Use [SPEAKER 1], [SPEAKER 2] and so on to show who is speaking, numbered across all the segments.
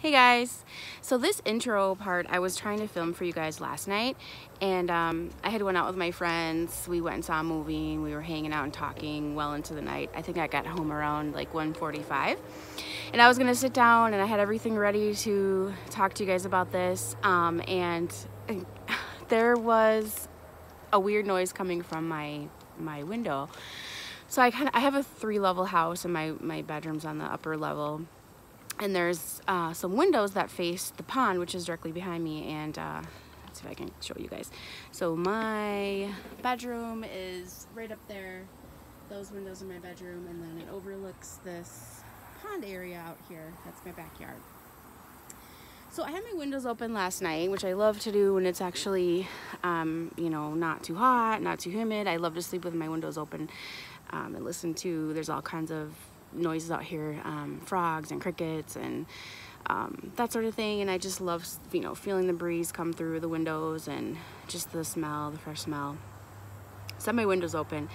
[SPEAKER 1] Hey guys, so this intro part I was trying to film for you guys last night, and I had went out with my friends. We went and saw a movie and we were hanging out and talking well into the night. I think I got home around like 1:45, and I was gonna sit down and I had everything ready to talk to you guys about this, and there was a weird noise coming from my window. So I have a 3-level house, and my bedroom's on the upper level. And there's some windows that face the pond, which is directly behind me, and let's see if I can show you guys. So my bedroom is right up there. Those windows are my bedroom, and then it overlooks this pond area out here. That's my backyard. So I had my windows open last night, which I love to do when it's actually, you know, not too hot, not too humid. I love to sleep with my windows open and listen to, there's all kinds of noises out here, frogs and crickets and that sort of thing, and I just love, you know, feeling the breeze come through the windows and just the smell, the fresh smell. So I had my windows open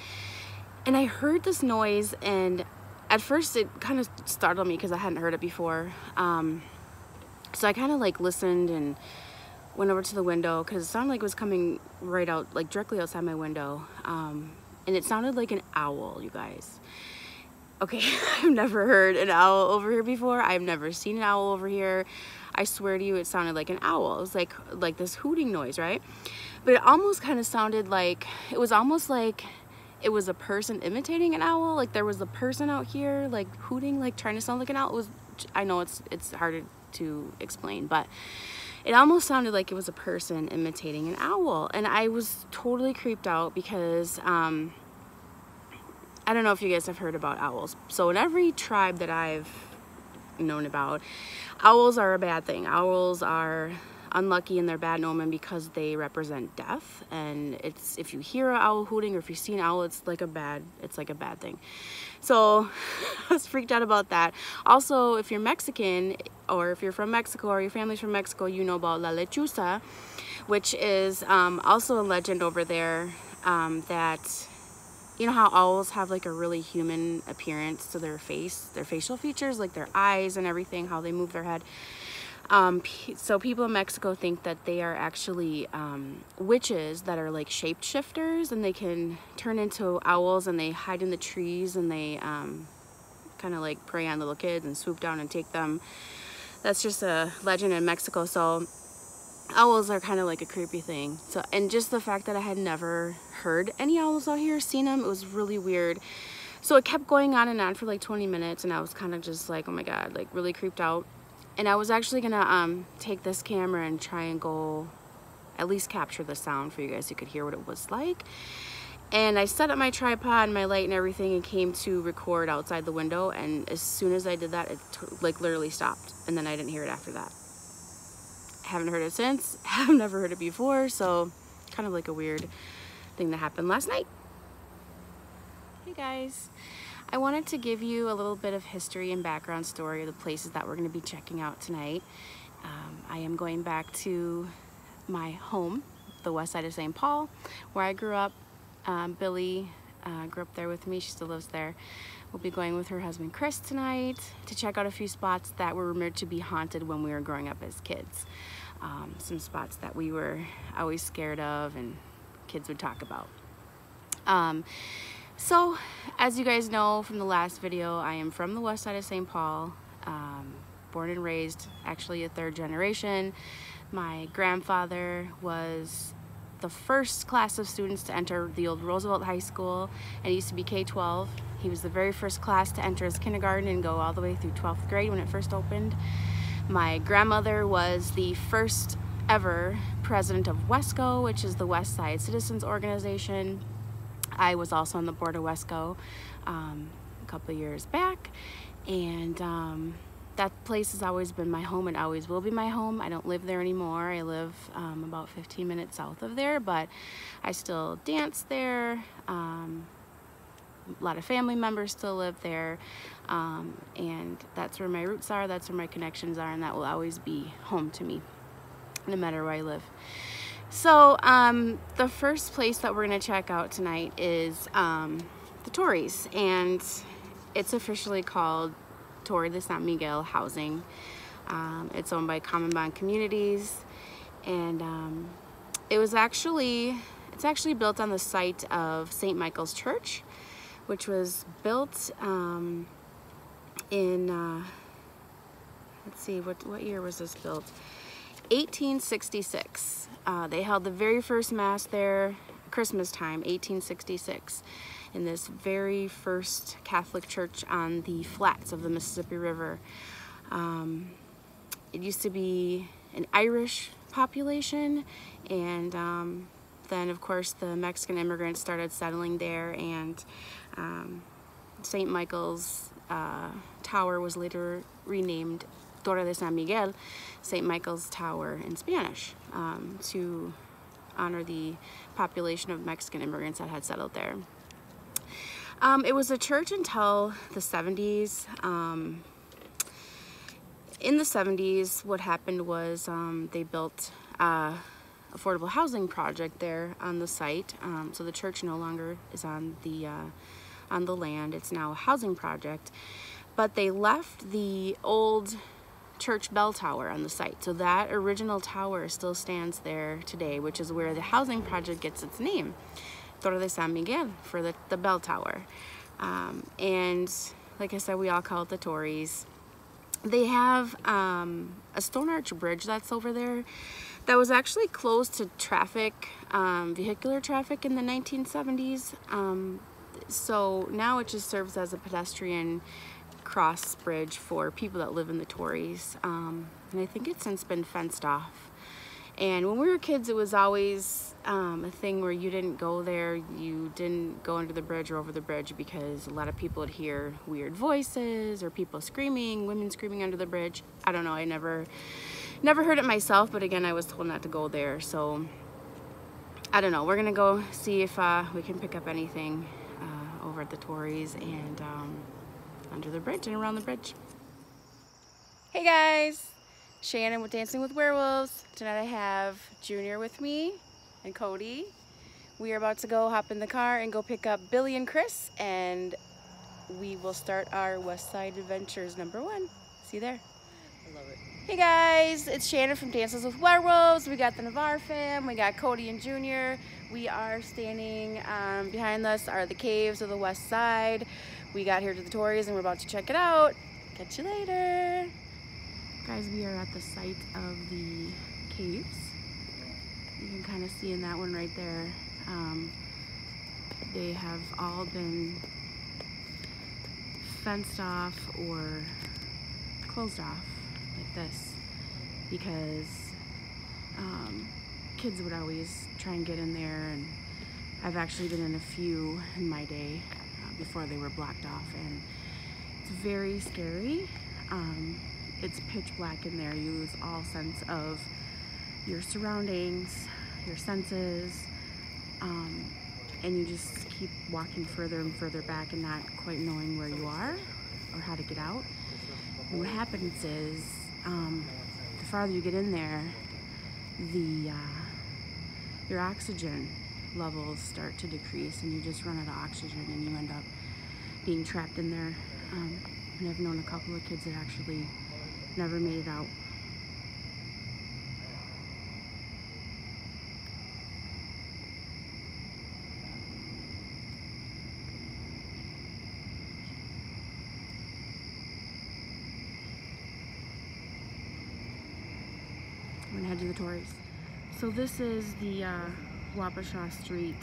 [SPEAKER 1] and I heard this noise, and at first it kind of startled me because I hadn't heard it before. So I kind of like listened and went over to the window because it sounded like it was coming right out, like directly outside my window, and it sounded like an owl, you guys. Okay, I've never heard an owl over here before. I've never seen an owl over here. I swear to you, it sounded like an owl. It was like this hooting noise, right? But it almost kind of sounded like, it was almost like it was a person imitating an owl. Like there was a person out here like hooting, like trying to sound like an owl. It was, I know it's harder to explain, but it almost sounded like it was a person imitating an owl. And I was totally creeped out because, I don't know if you guys have heard about owls. So in every tribe that I've known about, owls are a bad thing. Owls are unlucky and they're bad omen because they represent death. And it's, if you hear an owl hooting or if you see an owl, it's like a bad thing. So I was freaked out about that. Also, if you're Mexican, or if you're from Mexico or your family's from Mexico, you know about La Lechuza, which is also a legend over there, that, you know how owls have like a really human appearance to their face, their facial features, like their eyes and everything, how they move their head. So people in Mexico think that they are actually witches that are like shapeshifters, and they can turn into owls, and they hide in the trees, and they kind of like prey on little kids and swoop down and take them. That's just a legend in Mexico. So owls are kind of like a creepy thing. So, and just the fact that I had never heard any owls out here, seen them, it was really weird. So it kept going on and on for like 20 minutes, and I was kind of just like, oh my god, like really creeped out. And I was actually gonna take this camera and try and go at least capture the sound for you guys so you could hear what it was like. And I set up my tripod and my light and everything and came to record outside the window, and as soon as I did that, it like literally stopped, and then I didn't hear it after that. Haven't heard it since. I've never heard it before, so kind of like a weird thing that happened last night. Hey guys, I wanted to give you a little bit of history and background story of the places that we're going to be checking out tonight. I am going back to my home, the west side of St. Paul, where I grew up. Billy grew up there with me. She still lives there. We'll be going with her husband Chris tonight to check out a few spots that were rumored to be haunted when we were growing up as kids. Some spots that we were always scared of and kids would talk about. So as you guys know from the last video, I am from the west side of St. Paul, born and raised, actually a 3rd generation. My grandfather was the first class of students to enter the old Roosevelt High School, and it used to be K-12. He was the very first class to enter his kindergarten and go all the way through 12th grade when it first opened. My grandmother was the first ever president of WESCO, which is the West Side Citizens Organization. I was also on the board of WESCO a couple of years back, and that place has always been my home and always will be my home. I don't live there anymore. I live about 15 minutes south of there, but I still dance there. A lot of family members still live there, and that's where my roots are, that's where my connections are, and that will always be home to me, no matter where I live. So the first place that we're going to check out tonight is the Torreys, and it's officially called Torre de San Miguel Housing. It's owned by Common Bond Communities, and it's actually built on the site of St. Michael's Church, which was built in, let's see, what year was this built? 1866. They held the very first Mass there, Christmas time, 1866, in this very first Catholic church on the flats of the Mississippi River. It used to be an Irish population, and then of course the Mexican immigrants started settling there, and St. Michael's Tower was later renamed Torre de San Miguel, St. Michael's Tower in Spanish, to honor the population of Mexican immigrants that had settled there. It was a church until the 70s. In the 70s, what happened was they built affordable housing project there on the site. So the church no longer is on the land. It's now a housing project. But they left the old church bell tower on the site. So that original tower still stands there today, which is where the housing project gets its name, Torre de San Miguel, for the bell tower. And like I said, we all call it the Tories. They have a stone arch bridge that's over there that was actually closed to traffic, vehicular traffic, in the 1970s. So now it just serves as a pedestrian cross bridge for people that live in the Tories. And I think it's since been fenced off. And when we were kids, it was always a thing where you didn't go there, you didn't go under the bridge or over the bridge, because a lot of people would hear weird voices or people screaming, women screaming under the bridge. I don't know, I never heard it myself, but again, I was told not to go there. So I don't know, we're gonna go see if we can pick up anything over at the Tories and under the bridge and around the bridge. Hey guys, Shannon with Dancing with Werewolves. Tonight I have Junior with me and Cody. We are about to go hop in the car and go pick up Billy and Chris, and we will start our West Side Adventures #1. See you there. I love it. Hey guys, it's Shannon from Dances with Werewolves. We got the Navarre Fam, we got Cody and Junior. We are standing, behind us are the caves of the West Side. We got here to the Tories and we're about to check it out. Catch you later. Guys, we are at the site of the caves. You can kind of see in that one right there. They have all been fenced off or closed off like this because kids would always try and get in there, and I've actually been in a few in my day before they were blocked off, and it's very scary. It's pitch black in there. You lose all sense of your surroundings, your senses, and you just keep walking further and further back and not quite knowing where you are or how to get out. And what happens is, the farther you get in there, your oxygen levels start to decrease, and you just run out of oxygen, and you end up being trapped in there. And I've known a couple of kids that actually never made it out. I'm gonna head to the Tories. So this is the Wapasha Street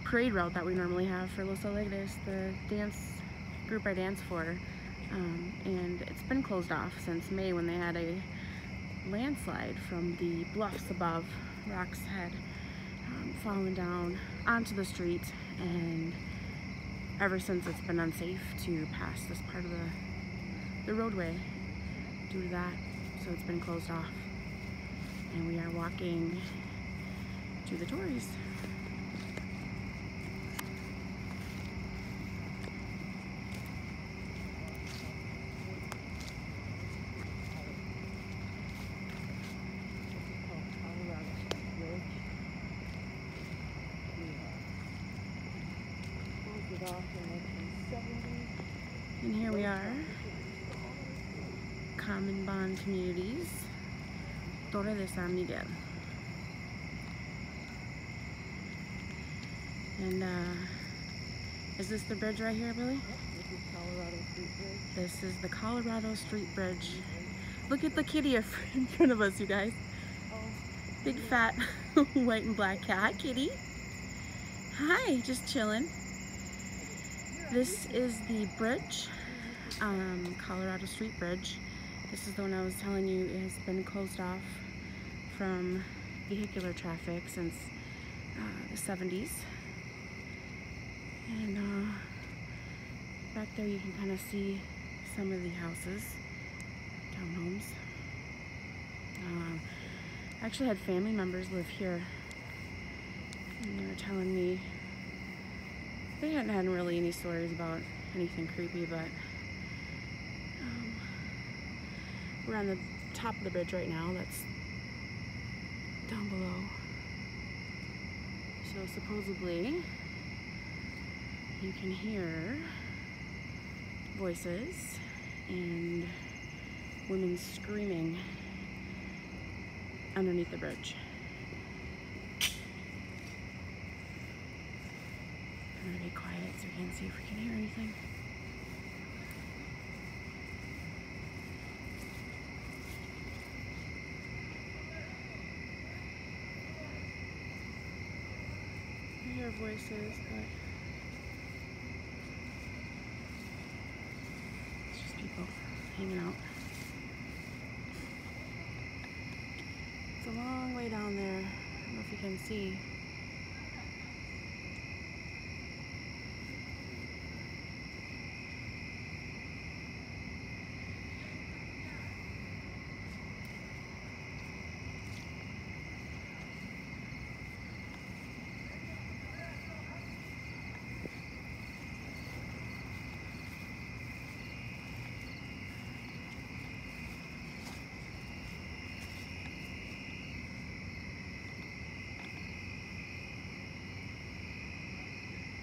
[SPEAKER 1] parade route that we normally have for Los Alegres, the dance group I dance for, and it's been closed off since May when they had a landslide from the bluffs above. Rocks had fallen down onto the street, and ever since it's been unsafe to pass this part of the roadway due to that, so it's been closed off, and we are walking to the Tories. And here we are Common Bond Communities, Torre de San Miguel. And is this the bridge right here, Billy?
[SPEAKER 2] Yep, this is Colorado Street Bridge.
[SPEAKER 1] This is the Colorado Street Bridge. Look at the kitty in front of us, you guys.
[SPEAKER 2] Oh,
[SPEAKER 1] Big fat white and black cat. Hi, kitty. Hi, just chilling. This is the bridge, Colorado Street Bridge. This is the one I was telling you it has been closed off from vehicular traffic since the 70s. And back there you can kind of see some of the houses, townhomes. I actually had family members live here, and they were telling me they hadn't had really any stories about anything creepy, but we're on the top of the bridge right now. That's down below. So supposedly you can hear voices and women screaming underneath the bridge. I'm gonna be quiet so we can see if we can hear anything. I hear voices, but it's just people hanging out. It's a long way down there. I don't know if you can see.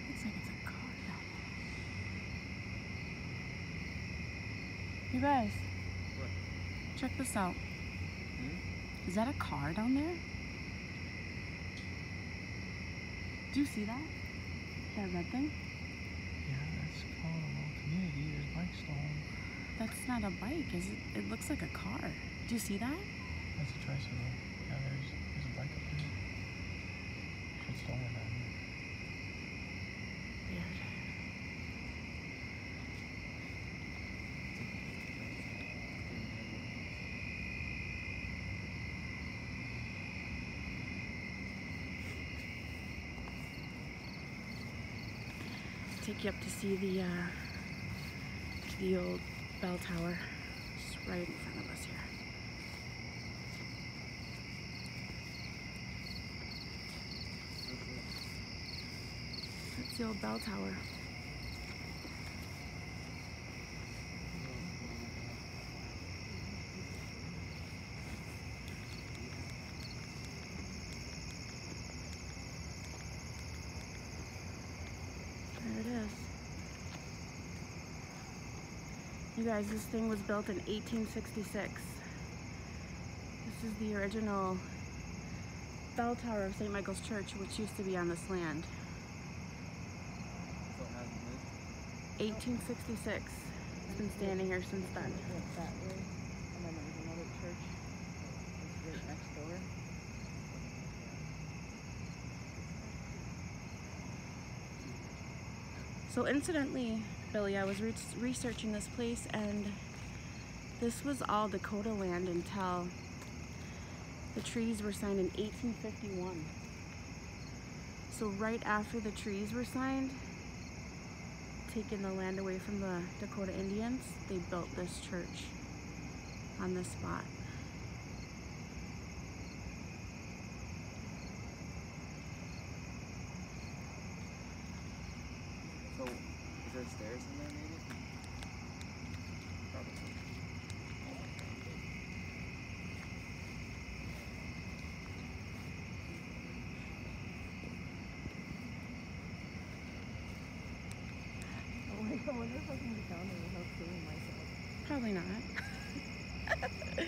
[SPEAKER 1] Looks like it's a car down there. You guys,
[SPEAKER 2] what?
[SPEAKER 1] check this out. Is that a car down there? Do you see that? That red thing?
[SPEAKER 2] Yeah, that's Colorado Community. There's bikes stolen.
[SPEAKER 1] That's not a bike, is it? It looks like a car. Do you see that?
[SPEAKER 2] That's a tricycle. Yeah, there's a bike up there. Shit's stolen down there.
[SPEAKER 1] Weird. Take you up to see the old bell tower. Just right in front of us here. That's the old bell tower. There it is. You guys, this thing was built in 1866. This is the original bell tower of St. Michael's Church, which used to be on this land.
[SPEAKER 2] So it hasn't moved?
[SPEAKER 1] 1866. It's been standing here since then.
[SPEAKER 2] It went that way, and then there was another church that's right next door.
[SPEAKER 1] So incidentally, Billy, I was researching this place, and this was all Dakota land until the treaties were signed in 1851. So right after the treaties were signed, taking the land away from the Dakota Indians, they built this church on this spot.
[SPEAKER 2] So, is there stairs in there maybe? Probably. Oh my god, I wonder if I can get down there without killing myself.
[SPEAKER 1] Probably not. It's a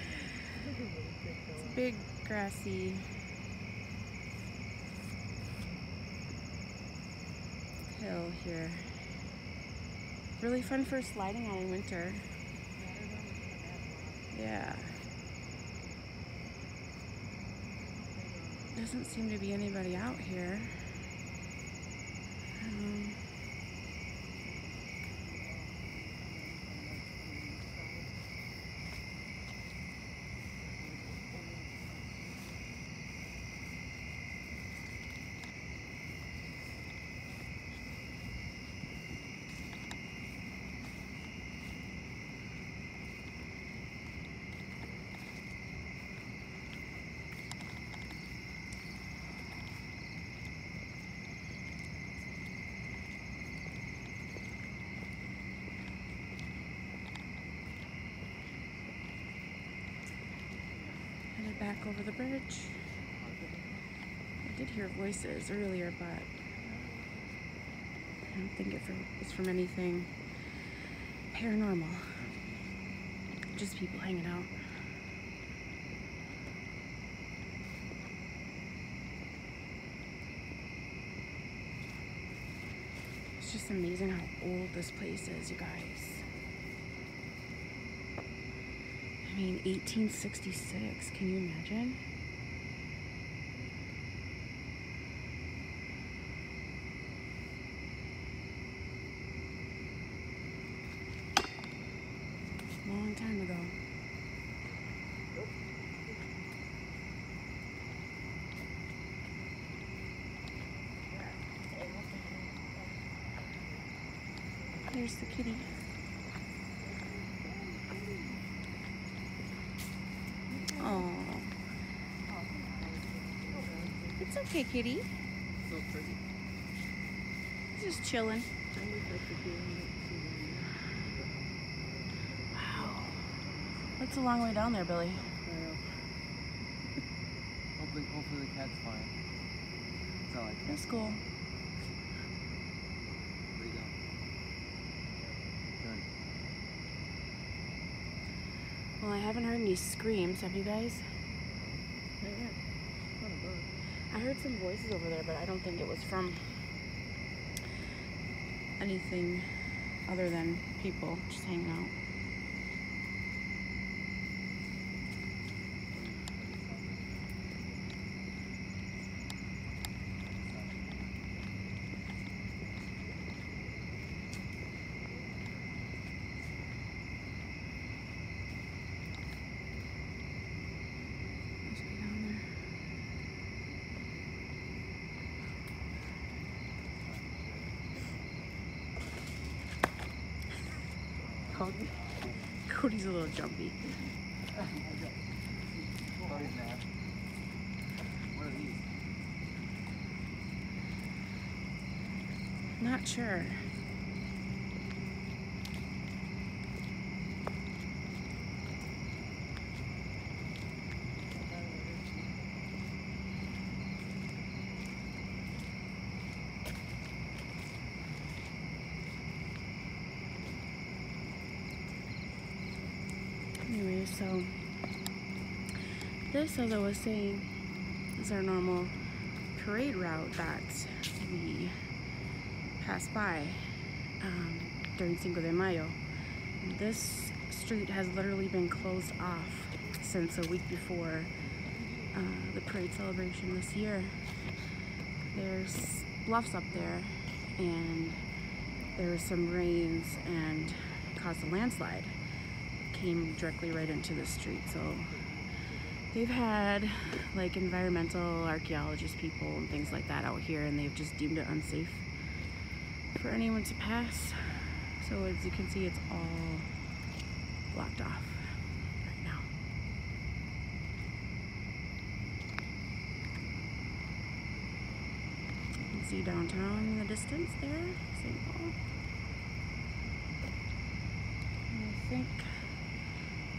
[SPEAKER 1] big grassy hill here. Really fun for sliding on in winter. Yeah. Doesn't seem to be anybody out here. Headed back over the bridge. I did hear voices earlier, but I don't think it was from anything paranormal. Just people hanging out. It's just amazing how old this place is, you guys. I mean, 1866, can you imagine? Long time ago. There's the kitty. Oh, it's okay, kitty.
[SPEAKER 2] So pretty.
[SPEAKER 1] Just chilling. Wow, that's a long way down there, Billy.
[SPEAKER 2] Hopefully the cat's fine. That's all I can.
[SPEAKER 1] That's cool.
[SPEAKER 2] Where you go? Good.
[SPEAKER 1] Well, I haven't heard any screams. Have you guys?
[SPEAKER 2] Yeah. Not a bird.
[SPEAKER 1] I heard some voices over there, but I don't think it was from anything other than people just hanging out. Cody's a little jumpy.
[SPEAKER 2] What are these?
[SPEAKER 1] Not sure. Anyway, so this, as I was saying, is our normal parade route that we pass by during Cinco de Mayo. This street has literally been closed off since a week before the parade celebration this year. There's bluffs up there, and there was some rains and caused a landslide. Came directly right into the street. So they've had like environmental archaeologist people and things like that out here, and they've just deemed it unsafe for anyone to pass. So as you can see, it's all blocked off right now. You can see downtown in the distance there, St. Paul. And I think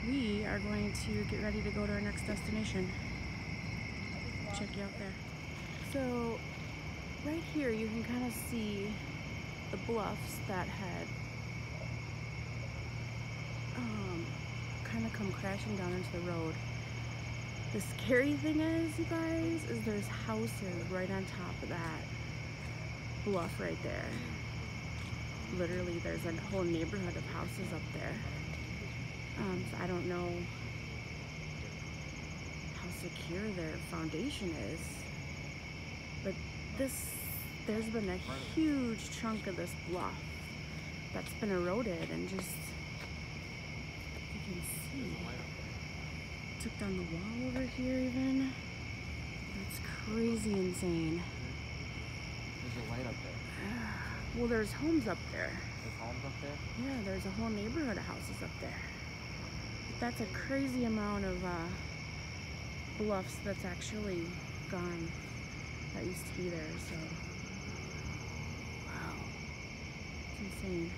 [SPEAKER 1] we are going to get ready to go to our next destination. Check you out there. So right here you can kind of see the bluffs that had kind of come crashing down into the road. The scary thing is, you guys, is there's houses right on top of that bluff right there. Literally, there's a whole neighborhood of houses up there. So I don't know how secure their foundation is, but there's been a huge chunk of this bluff that's been eroded, and just, you can see, took down the wall over here even. That's crazy insane.
[SPEAKER 2] There's a light up there.
[SPEAKER 1] Well, there's homes up there.
[SPEAKER 2] There's homes up there?
[SPEAKER 1] Yeah, there's a whole neighborhood of houses up there. That's a crazy amount of bluffs that's actually gone that used to be there, so wow, it's insane.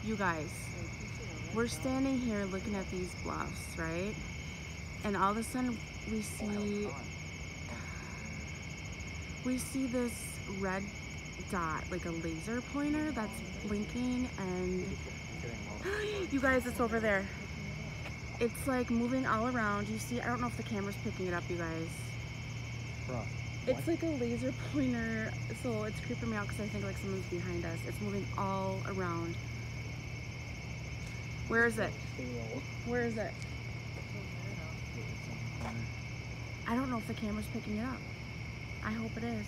[SPEAKER 1] You guys, we're standing here looking at these bluffs, right? And all of a sudden we see this red dot, like a laser pointer that's blinking, and you guys, it's over there. It's like moving all around. You see, I don't know if the camera's picking it up, you guys. It's like a laser pointer, so it's creeping me out because I think like someone's behind us. It's moving all around. Where is it? Where is it? I don't know if the camera's picking it up. I hope it is.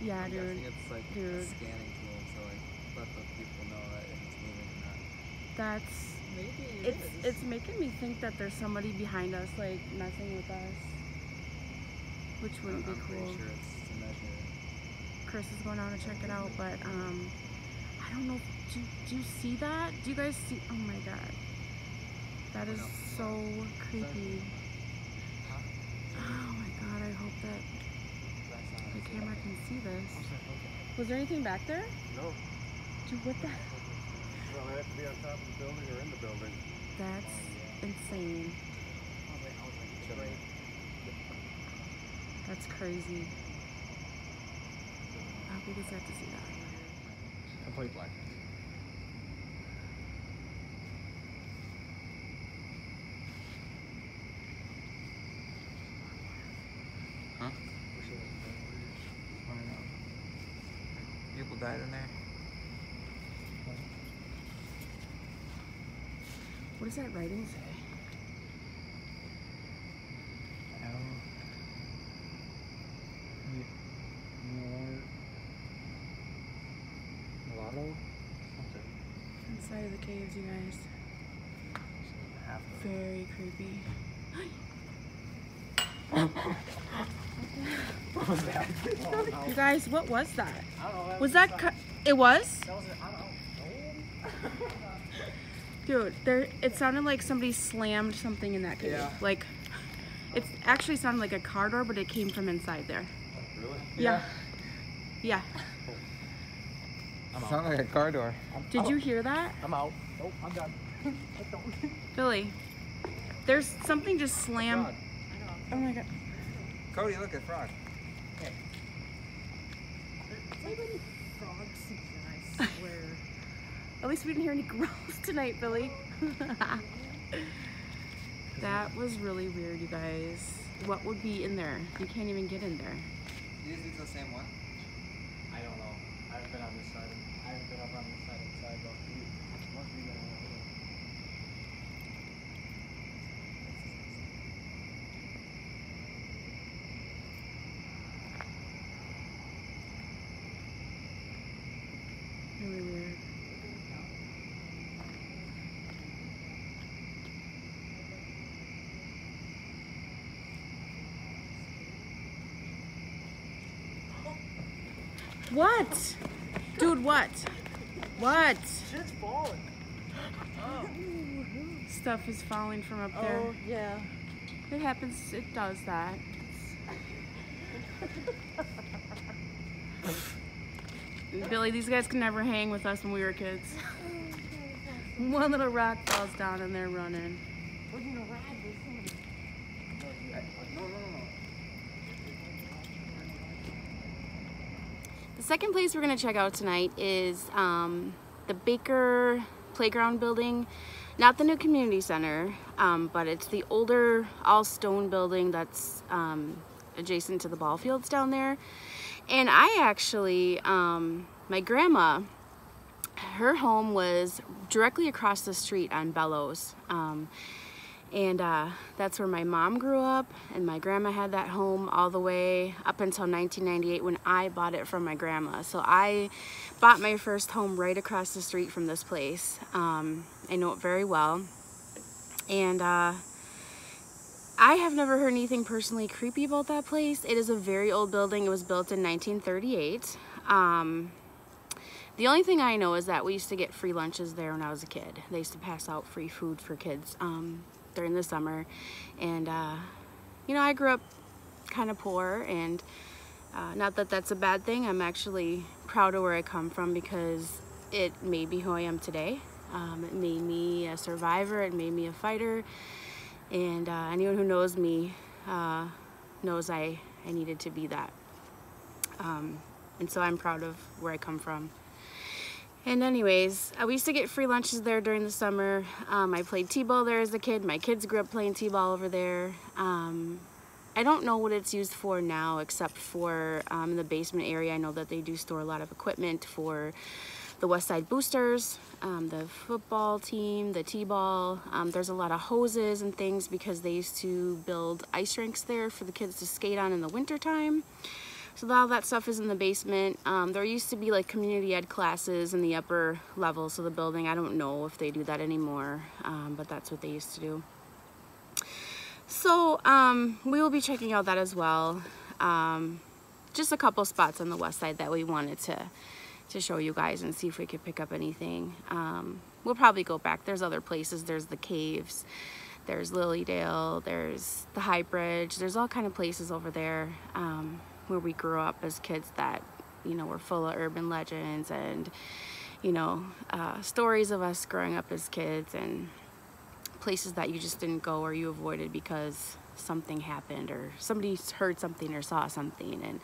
[SPEAKER 1] Yeah,
[SPEAKER 2] I'm
[SPEAKER 1] dude.
[SPEAKER 2] guessing it's like a scanning tool to like let the people know that it's moving or not.
[SPEAKER 1] That's
[SPEAKER 2] Maybe
[SPEAKER 1] it's making me think that there's somebody behind us like messing with us, which wouldn't be
[SPEAKER 2] I'm
[SPEAKER 1] cool.
[SPEAKER 2] pretty sure it's to measure.
[SPEAKER 1] Chris is going down to check it out, but I don't know. Do you see that? Do you guys see? Oh my god, that is so creepy. Oh my god, I hope that the camera can see this. Was there anything back there?
[SPEAKER 3] No.
[SPEAKER 1] Dude, what the?
[SPEAKER 3] Well, I have to be on top of the building or in the building.
[SPEAKER 1] That's insane. That's crazy. I hope you guys got to see that.
[SPEAKER 2] Complete black. Huh? People died in there.
[SPEAKER 1] What does that writing say? Inside of the caves, you guys. Very creepy. You guys, what was that? Was that it was? Dude, it sounded like somebody slammed something in that cave.
[SPEAKER 2] Yeah.
[SPEAKER 1] Like, it actually sounded like a car door, but it came from inside there.
[SPEAKER 3] Really?
[SPEAKER 1] Yeah. Yeah.
[SPEAKER 2] Sounded like a car door.
[SPEAKER 1] Did you hear that?
[SPEAKER 3] I'm out. Nope, I'm done.
[SPEAKER 1] Billy, there's something just slammed. Oh my god.
[SPEAKER 2] Cody, look at frog.
[SPEAKER 1] Frogs season, I swear. At least we didn't hear any growls tonight, Billy. That was really weird, you guys. What would be in there? You can't even get in there.
[SPEAKER 2] Do you think it's the same one?
[SPEAKER 3] I don't know. I haven't been on this side. I haven't been up on this side of the sidewalk. Must be going over there.
[SPEAKER 1] Really weird. What? Dude, what? What?
[SPEAKER 3] Shit's falling.
[SPEAKER 1] Stuff is falling from up there.
[SPEAKER 3] Oh, yeah.
[SPEAKER 1] It happens, it does that. Billy, these guys could never hang with us when we were kids. One little rock falls down and they're running.
[SPEAKER 3] We're gonna ride this thing. No.
[SPEAKER 1] The second place we're going to check out tonight is the Baker Playground building not the new community center, but it's the older all stone building that's adjacent to the ball fields down there. And I actually, my grandma, her home was directly across the street on Bellows. And that's where my mom grew up, and my grandma had that home all the way up until 1998 when I bought it from my grandma. So I bought my first home right across the street from this place. I know it very well. And I have never heard anything personally creepy about that place. It is a very old building. It was built in 1938. The only thing I know is that we used to get free lunches there when I was a kid. They used to pass out free food for kids during the summer. And, you know, I grew up kind of poor, and not that that's a bad thing. I'm actually proud of where I come from because it made me who I am today. It made me a survivor. It made me a fighter. And anyone who knows me knows I needed to be that. And so I'm proud of where I come from. And anyways, we used to get free lunches there during the summer. I played t-ball there as a kid. My kids grew up playing t-ball over there. I don't know what it's used for now, except for in the basement area. I know that they do store a lot of equipment for the West.Side boosters, the football team, the t-ball. There's a lot of hoses and things because they used to build ice rinks there for the kids to skate on in the winter time. So all that stuff is in the basement. There used to be like community ed classes in the upper levels of the building. I don't know if they do that anymore, but that's what they used to do. So we will be checking out that as well. Just a couple spots on the west side that we wanted to show you guys and see if we could pick up anything. We'll probably go back. There's other places. There's the caves. There's Lilydale. There's the High Bridge. There's all kind of places over there where we grew up as kids that, you know, were full of urban legends and, you know, stories of us growing up as kids, and places that you just didn't go or you avoided because something happened or somebody heard something or saw something. And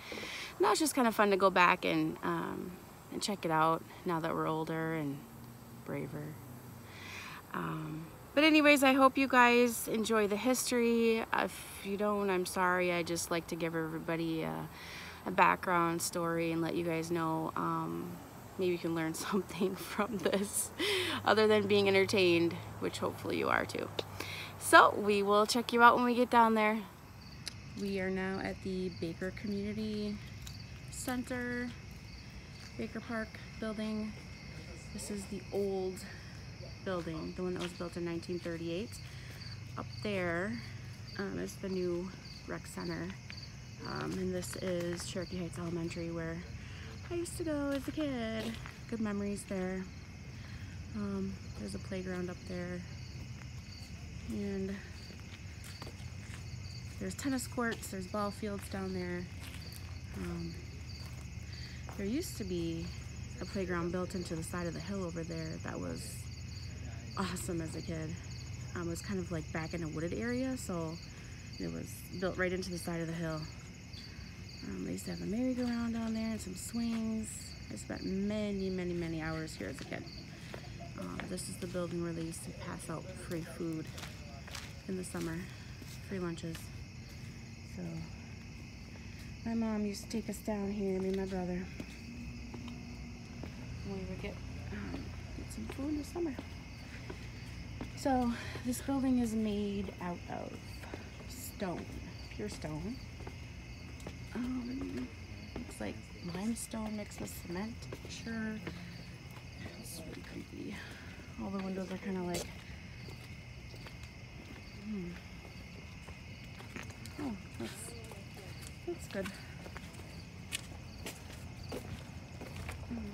[SPEAKER 1] now it's just kind of fun to go back and check it out now that we're older and braver. But anyways, I hope you guys enjoy the history. If you don't, I'm sorry. I just like to give everybody a background story and let you guys know. Maybe you can learn something from this other than being entertained, which hopefully you are too. So we will check you out when we get down there. We are now at the Baker Community Center, Baker Park building. This is the old building, the one that was built in 1938. Up there is the new rec center, and this is Cherokee Heights Elementary, where I used to go as a kid. Good memories there. There's a playground up there, and there's tennis courts, there's ball fields down there. There used to be a playground built into the side of the hill over there that was awesome as a kid. It was kind of like back in a wooded area, so it was built right into the side of the hill. They used to have a merry-go-round down there and some swings. I spent many hours here as a kid. This is the building where they used to pass out free food in the summer, free lunches. So my mom used to take us down here, me and my brother, when we would get some food in the summer. So this building is made out of stone, pure stone. Looks like limestone mixed with cement. Sure, it's really creepy. All the windows are kind of like, oh, that's good.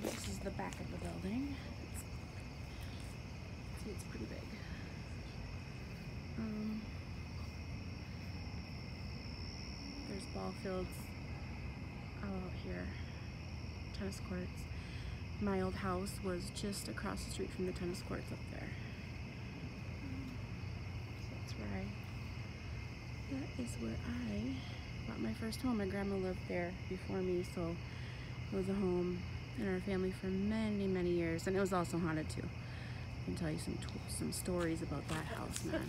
[SPEAKER 1] This is the back of the building. It's pretty big. There's ball fields all out here, tennis courts. My old house was just across the street from the tennis courts up there. So that's where that is where I bought my first home. My grandma lived there before me, so it was a home in our family for many years, and it was also haunted too. I can tell you some stories about that house, man.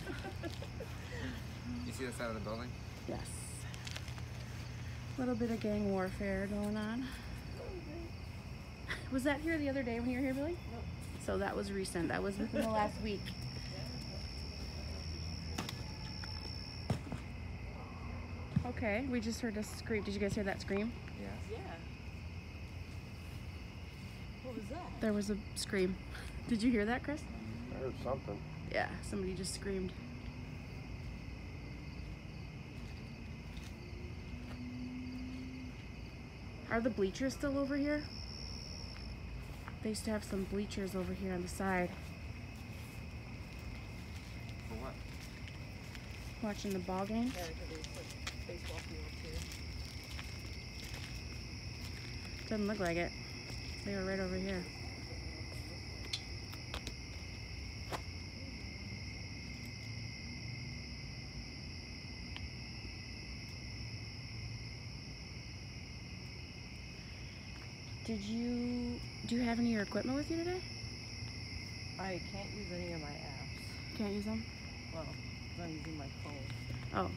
[SPEAKER 4] You see the side of the building?
[SPEAKER 1] Yes. A little bit of gang warfare going on. Was that here the other day when you were here, Billy?
[SPEAKER 5] No.
[SPEAKER 1] So that was recent. That was within the last week. Okay, we just heard a scream. Did you guys hear that scream?
[SPEAKER 4] Yes.
[SPEAKER 5] Yeah. What was that?
[SPEAKER 1] There was a scream. Did you hear that, Chris?
[SPEAKER 2] I heard something.
[SPEAKER 1] Yeah, somebody just screamed. Are the bleachers still over here? They used to have some bleachers over here on the side.
[SPEAKER 4] For what?
[SPEAKER 1] Watching the ball games.
[SPEAKER 5] Yeah, because they put baseball field too.
[SPEAKER 1] Doesn't look like it. They were right over here. Do you have any of your equipment with you today?
[SPEAKER 5] I can't use any of my apps.
[SPEAKER 1] Can't use them?
[SPEAKER 5] Well, 'cause I'm using my phone.
[SPEAKER 1] Oh.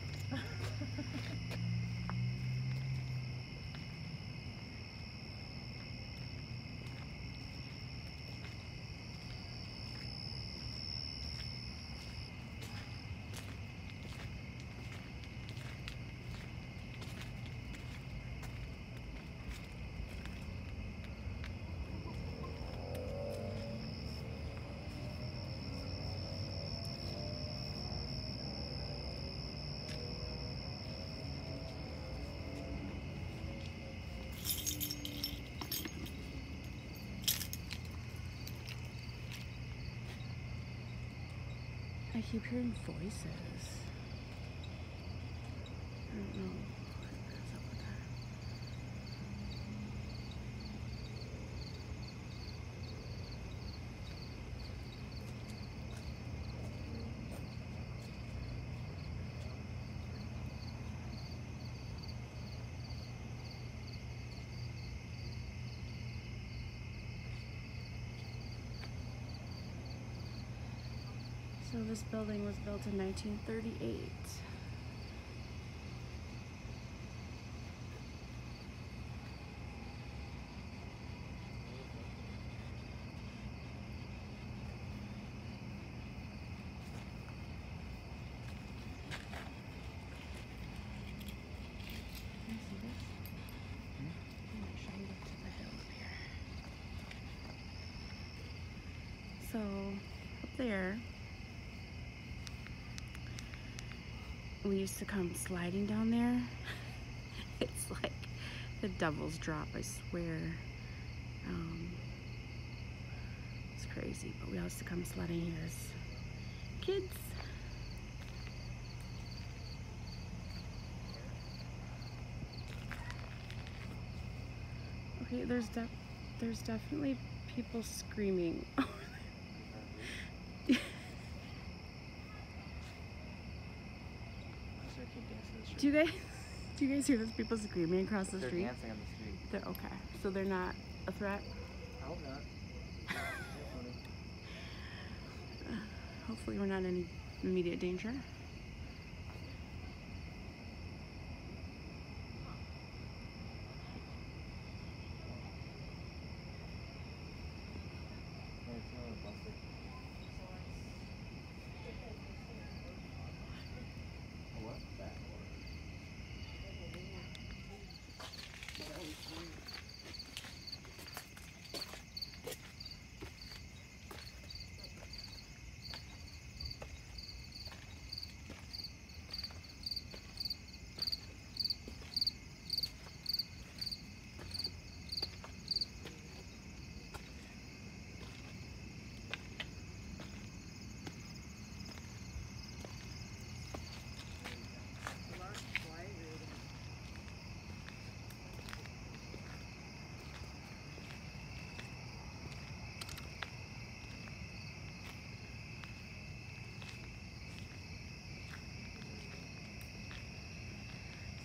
[SPEAKER 1] I keep hearing voices. I don't know what's up with that. So this building was built in 1938. Can you see this? I'm gonna show you up to the hill up here. So up there, we used to come sliding down there. It's like the devil's drop, I swear. It's crazy, but we used to come sledding here as kids. Okay, there's definitely people screaming. Do you guys hear those people screaming across the
[SPEAKER 4] They're
[SPEAKER 1] street?
[SPEAKER 4] dancing on the street.
[SPEAKER 1] They're okay. So they're not a threat?
[SPEAKER 3] I hope not.
[SPEAKER 1] Hopefully we're not in any immediate danger.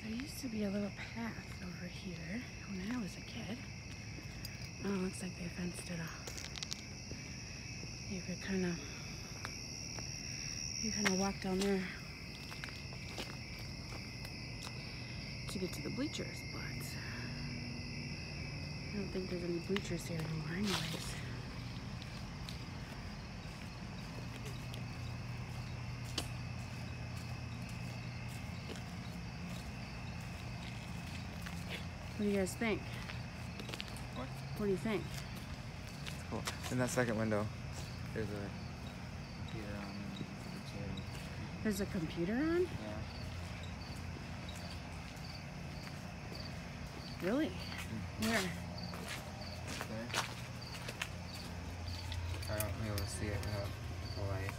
[SPEAKER 1] There used to be a little path over here when I was a kid. Oh, looks like they fenced it off. You kind of walk down there to get to the bleachers, but I don't think there's any bleachers here anymore anyways. What do you guys think?
[SPEAKER 4] What?
[SPEAKER 1] What do you think?
[SPEAKER 4] It's cool. In that second window, there's a computer on and a chair.
[SPEAKER 1] There's a computer on?
[SPEAKER 4] Yeah.
[SPEAKER 1] Really? Where?
[SPEAKER 4] There. I don't be able to see it without the light.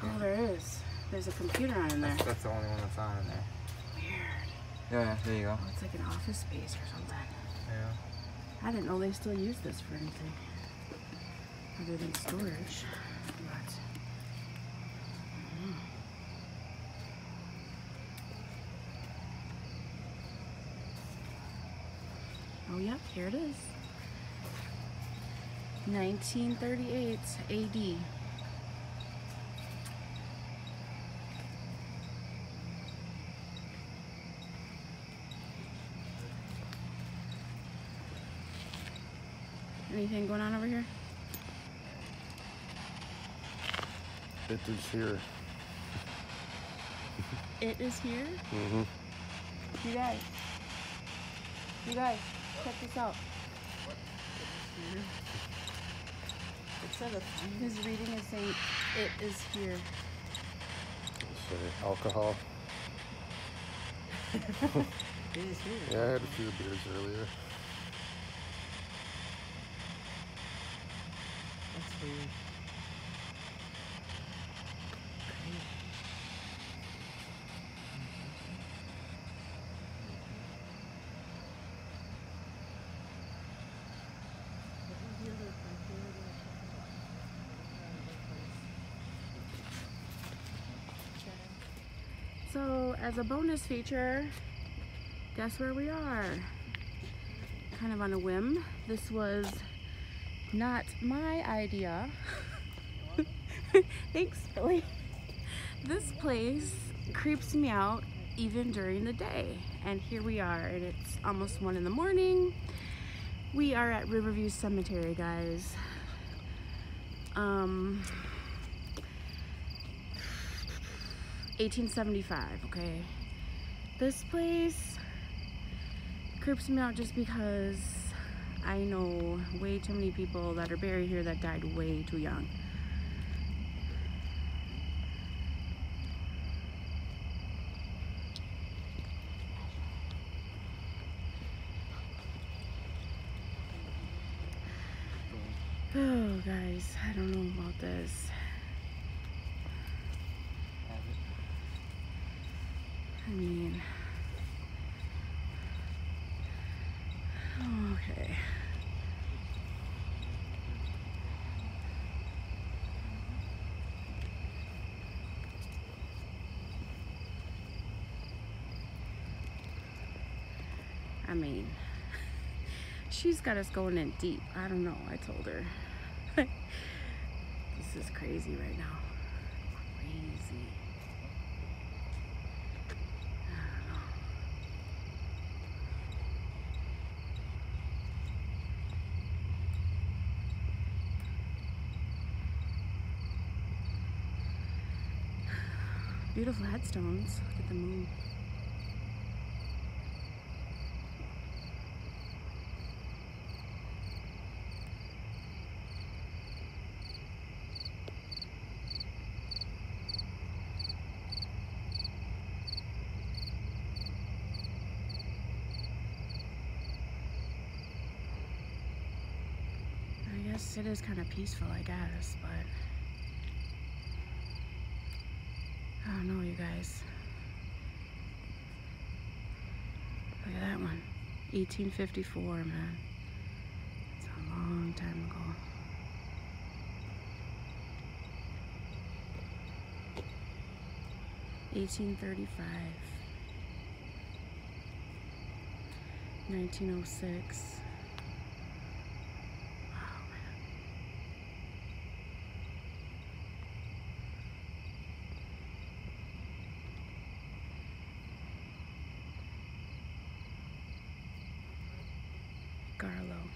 [SPEAKER 1] Oh, there is. There's a computer on in there.
[SPEAKER 4] That's the only one that's on in there.
[SPEAKER 1] Weird.
[SPEAKER 4] Yeah, there you go.
[SPEAKER 1] Oh, it's like an office space or something.
[SPEAKER 4] Yeah.
[SPEAKER 1] I didn't know they still use this for anything other than storage. But I don't know. Oh, yep, here it is. 1938 AD. Anything going on over here?
[SPEAKER 6] It is here.
[SPEAKER 1] It is here?
[SPEAKER 6] Mm-hmm.
[SPEAKER 1] You guys, check this out. His reading is saying, it is here.
[SPEAKER 6] Say alcohol.
[SPEAKER 5] It is here.
[SPEAKER 6] Yeah, I had a few beers earlier.
[SPEAKER 5] That's weird.
[SPEAKER 1] So, as a bonus feature, guess where we are? Kind of on a whim. This was not my idea. Thanks, Billy. This place creeps me out even during the day. And here we are, and it's almost 1 in the morning. We are at Riverview Cemetery, guys. 1875, okay? This place creeps me out just because I know way too many people that are buried here that died way too young. Oh, guys, I don't know about this. I mean, okay. I mean, she's got us going in deep. I don't know, I told her. This is crazy right now. Crazy. I don't know. Beautiful headstones. Look at the moon. I guess it is kind of peaceful, I guess, but I don't know, you guys. Look at that one. 1854, man. It's a long time ago. $1835. 1906. Garlow.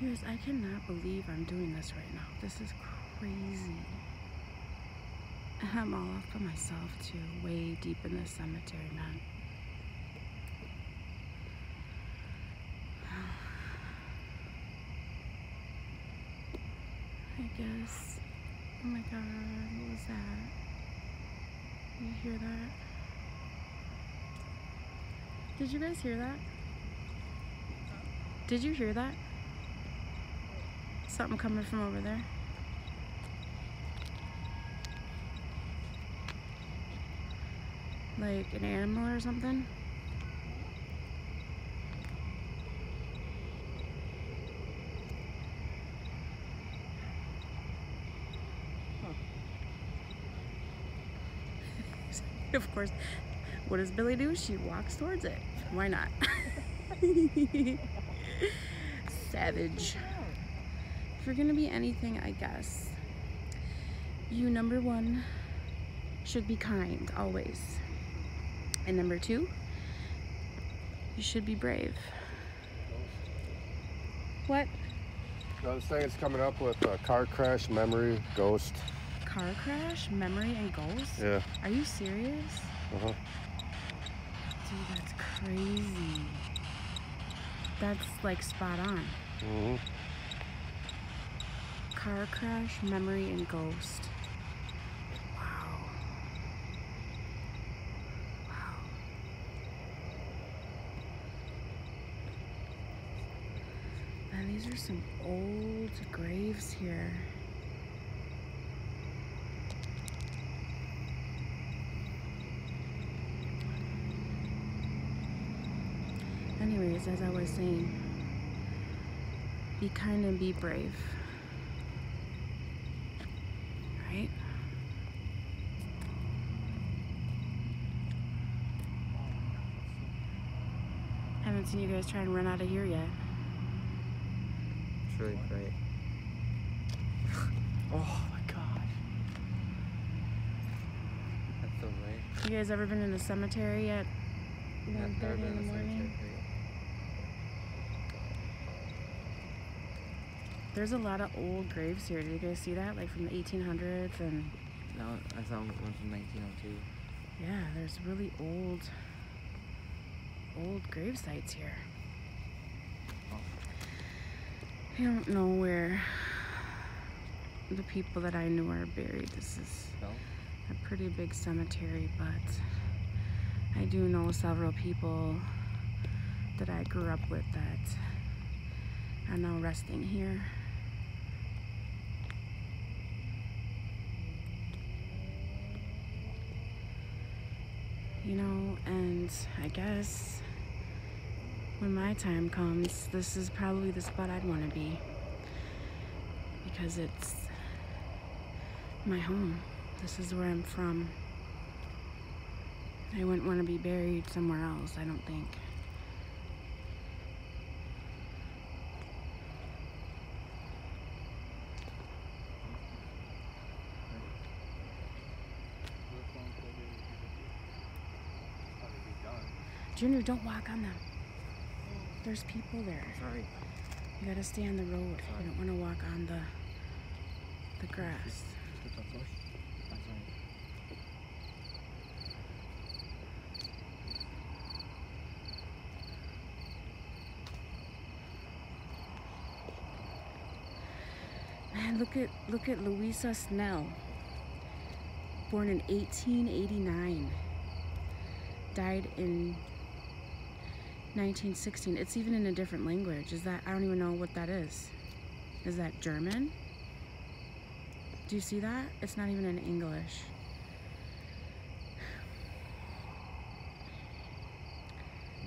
[SPEAKER 1] Guys, I cannot believe I'm doing this right now. This is crazy. And I'm all off by myself too, way deep in this cemetery, man. I guess. Oh my god, what was that? You hear that? Did you guys hear that? Did you hear that? Something coming from over there. Like an animal or something? Of course, what does Billy do? She walks towards it. Why not? Savage. If you're gonna be anything, I guess, you, number one, should be kind, always. And number two, you should be brave. What?
[SPEAKER 6] I was saying it's coming up with a car crash, memory, ghost.
[SPEAKER 1] Car crash, memory, and ghosts?
[SPEAKER 6] Yeah.
[SPEAKER 1] Are you serious?
[SPEAKER 6] Uh-huh.
[SPEAKER 1] Dude, that's crazy. That's like spot on.
[SPEAKER 6] Mm-hmm.
[SPEAKER 1] Car crash, memory, and ghost. Wow. Wow. Man, these are some old graves here. Anyways, as I was saying, be kind and be brave. Right? Haven't seen you guys try and run out of here yet.
[SPEAKER 4] It's really great.
[SPEAKER 2] Oh my gosh.
[SPEAKER 4] That's so right.
[SPEAKER 1] You guys ever been in a cemetery at 1:30 in the morning? There's a lot of old graves here. Did you guys see that? Like from the 1800s and...
[SPEAKER 4] No, I saw one from 1902.
[SPEAKER 1] Yeah, there's really old grave sites here. I don't know where the people that I knew are buried. This is a pretty big cemetery, but I do know several people that I grew up with that are now resting here. You know, and I guess when my time comes, this is probably the spot I'd want to be, because it's my home. This is where I'm from. I wouldn't want to be buried somewhere else, I don't think. Junior, don't walk on them. There's people there.
[SPEAKER 4] Sorry.
[SPEAKER 1] You gotta stay on the road. You don't want to walk on the grass.
[SPEAKER 4] I'm sorry.
[SPEAKER 1] Man, look at Louisa Snell. Born in 1889. Died in 1916. It's even in a different language. Is that, I don't even know what that is. Is that German? Do you see that? It's not even in English.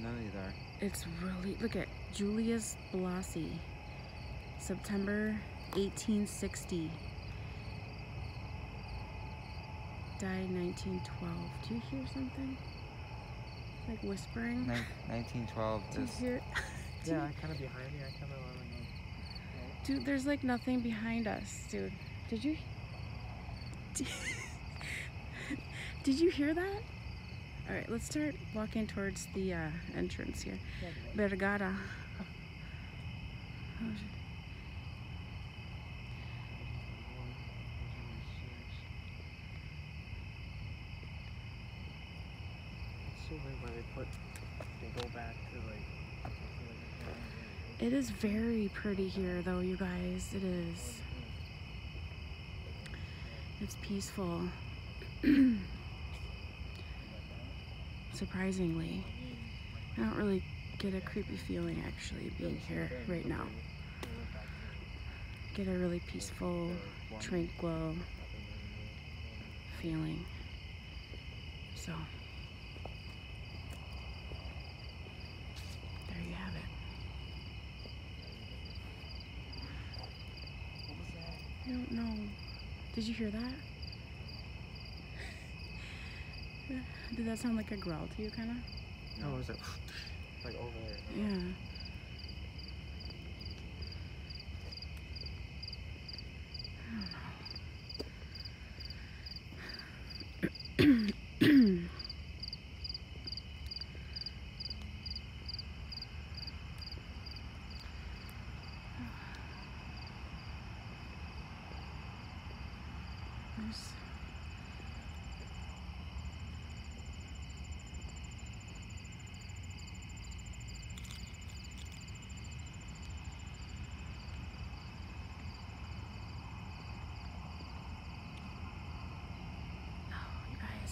[SPEAKER 4] None of these are.
[SPEAKER 1] It's really, look at Julius Blasi, September 1860. Died 1912. Do you hear something? Like whispering?
[SPEAKER 4] 1912.
[SPEAKER 1] Do you hear?
[SPEAKER 3] Yeah, I kind of behind you. I kind of want to know.
[SPEAKER 1] Dude, there's like nothing behind us, dude. Did you? Did you hear that? All right, let's start walking towards the entrance here. Vergara. Oh, shit.
[SPEAKER 3] It's so weird when they go back to like.
[SPEAKER 1] It is very pretty here, though, you guys. It is. It's peaceful. Surprisingly. I don't really get a creepy feeling, actually, being here right now. Get a really peaceful, tranquil feeling. So, there you have it. I don't know. Did you hear that? Did that sound like a growl to you, kind of?
[SPEAKER 3] No, it was like over there.
[SPEAKER 1] Yeah. I don't know. There's...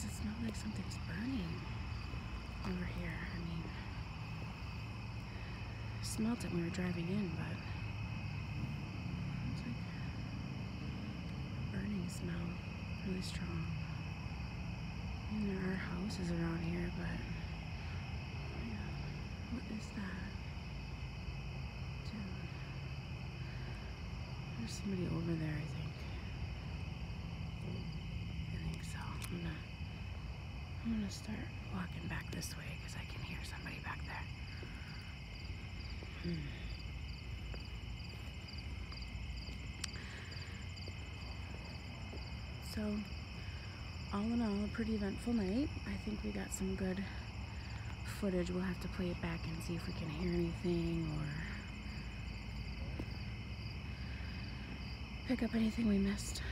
[SPEAKER 1] It smells like something's burning over here. I mean, I smelled it when we were driving in, but it's like a burning smell, really strong. I mean, there are houses around here, but yeah, what is that? Dude, there's somebody over there, I think. I'm gonna start walking back this way because I can hear somebody back there. So, all in all, a pretty eventful night. I think we got some good footage. We'll have to play it back and see if we can hear anything or pick up anything we missed.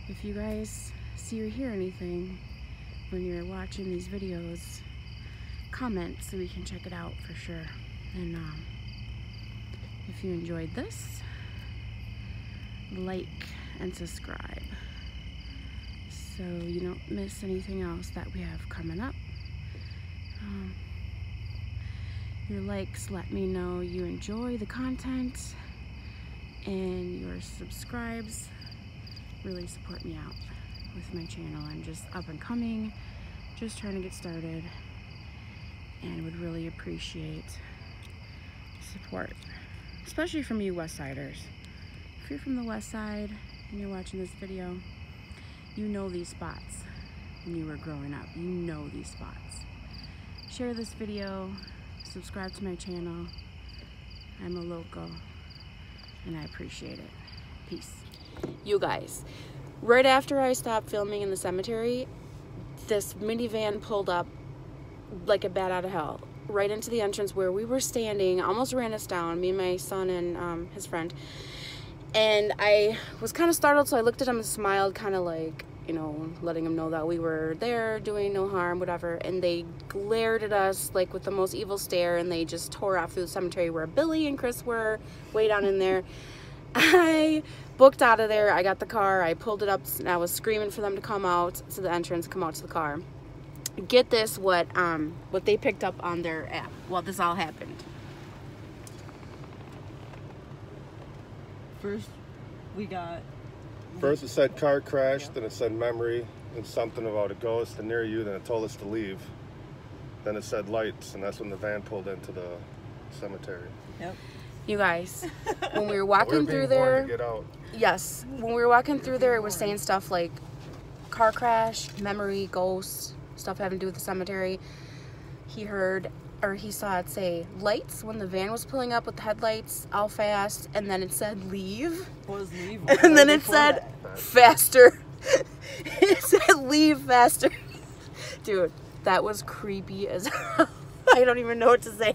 [SPEAKER 1] If you guys see or hear anything when you're watching these videos, comment so we can check it out for sure. And if you enjoyed this, like and subscribe so you don't miss anything else that we have coming up. Your likes let me know you enjoy the content, and your subscribes really support me out with my channel. I'm just up and coming, just trying to get started, and would really appreciate support, especially from you West-Siders. If you're from the West Side and you're watching this video, you know these spots when you were growing up. You know these spots. Share this video, subscribe to my channel. I'm a local and I appreciate it. Peace. You guys, right after I stopped filming in the cemetery, this minivan pulled up like a bat out of hell, right into the entrance where we were standing, almost ran us down, me and my son and his friend. And I was kind of startled, so I looked at him and smiled, kind of like, you know, letting him know that we were there doing no harm, whatever. And they glared at us like with the most evil stare, and they just tore off through the cemetery where Billy and Chris were way down in there. I booked out of there. I got the car, I pulled it up, and I was screaming for them to come out to the entrance, come out to the car. Get this, what they picked up on their app while this all happened.
[SPEAKER 5] First
[SPEAKER 6] it said car crash, then it said memory, and something about a ghost, and near you, then it told us to leave. Then it said lights, and that's when the van pulled into the cemetery.
[SPEAKER 5] Yep.
[SPEAKER 1] You guys, when we were
[SPEAKER 6] We're
[SPEAKER 1] walking
[SPEAKER 6] being
[SPEAKER 1] through
[SPEAKER 6] warned
[SPEAKER 1] there,
[SPEAKER 6] to get out.
[SPEAKER 1] yes, when we were walking through there, it was saying stuff like car crash, memory, ghosts, stuff having to do with the cemetery. He heard, or he saw it say lights when the van was pulling up with the headlights, all fast, and then it said leave,
[SPEAKER 5] What was leave?
[SPEAKER 1] and then it said faster. It said leave faster. Dude, that was creepy as hell. I don't even know what to say.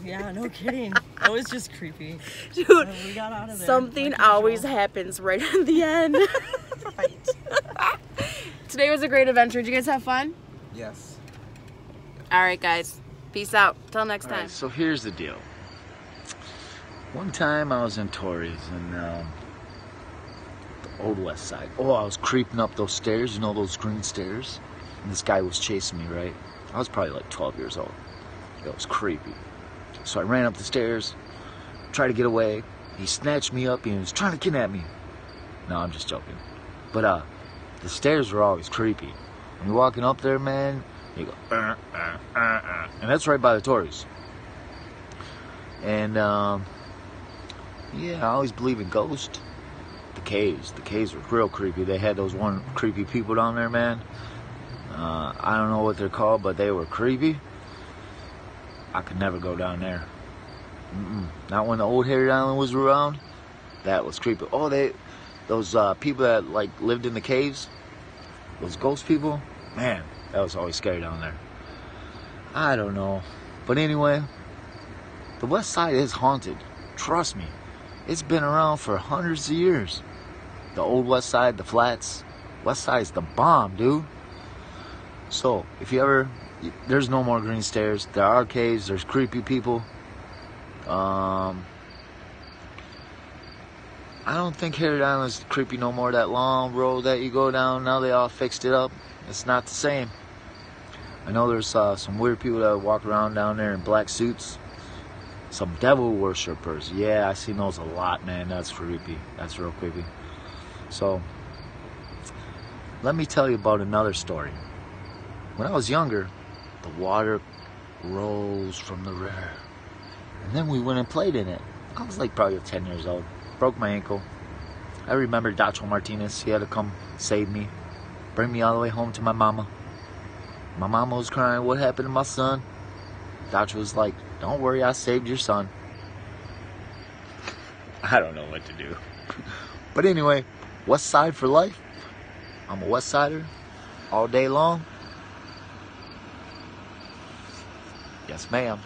[SPEAKER 5] Yeah, no kidding. That was just creepy.
[SPEAKER 1] Dude,
[SPEAKER 5] When we got out of there,
[SPEAKER 1] something
[SPEAKER 5] like
[SPEAKER 1] always
[SPEAKER 5] usual.
[SPEAKER 1] happens right at the end.
[SPEAKER 5] Right.
[SPEAKER 1] Today was a great adventure. Did you guys have fun?
[SPEAKER 4] Yes.
[SPEAKER 1] All right, guys. Peace out. Till next
[SPEAKER 7] All
[SPEAKER 1] time.
[SPEAKER 7] right, so here's the deal. One time I was in Torrey's in the old West Side. Oh, I was creeping up those stairs, you know, those green stairs? And this guy was chasing me, right? I was probably like 12 years old. It was creepy. So I ran up the stairs, tried to get away. He snatched me up and he was trying to kidnap me. No, I'm just joking. But the stairs were always creepy. When you're walking up there, man, you go, and that's right by the Torrey's. And yeah, I always believe in ghosts. The caves were real creepy. They had those one creepy people down there, man. I don't know what they're called, but they were creepy. I could never go down there. Not when the old Harry Island was around. That was creepy. Oh, those people that like lived in the caves, those ghost people, man, that was always scary down there. I don't know, but anyway, the West Side is haunted. Trust me, it's been around for hundreds of years. The old West Side, the flats, West Side is the bomb, dude. So if you ever, there's no more green stairs. There are caves. There's creepy people. I don't think Harriet Island's creepy no more. That long road that you go down, now they all fixed it up. It's not the same. I know there's some weird people that walk around down there in black suits. Some devil worshippers. Yeah, I seen those a lot, man. That's creepy. That's real creepy. So, let me tell you about another story. When I was younger, the water rose from the river. And then we went and played in it. I was like probably 10 years old. Broke my ankle. I remember Dacho Martinez. He had to come save me. Bring me all the way home to my mama. My mama was crying, what happened to my son? Dacho was like, don't worry, I saved your son. I don't know what to do. But anyway, West Side for life. I'm a West Sider all day long. Yes, ma'am.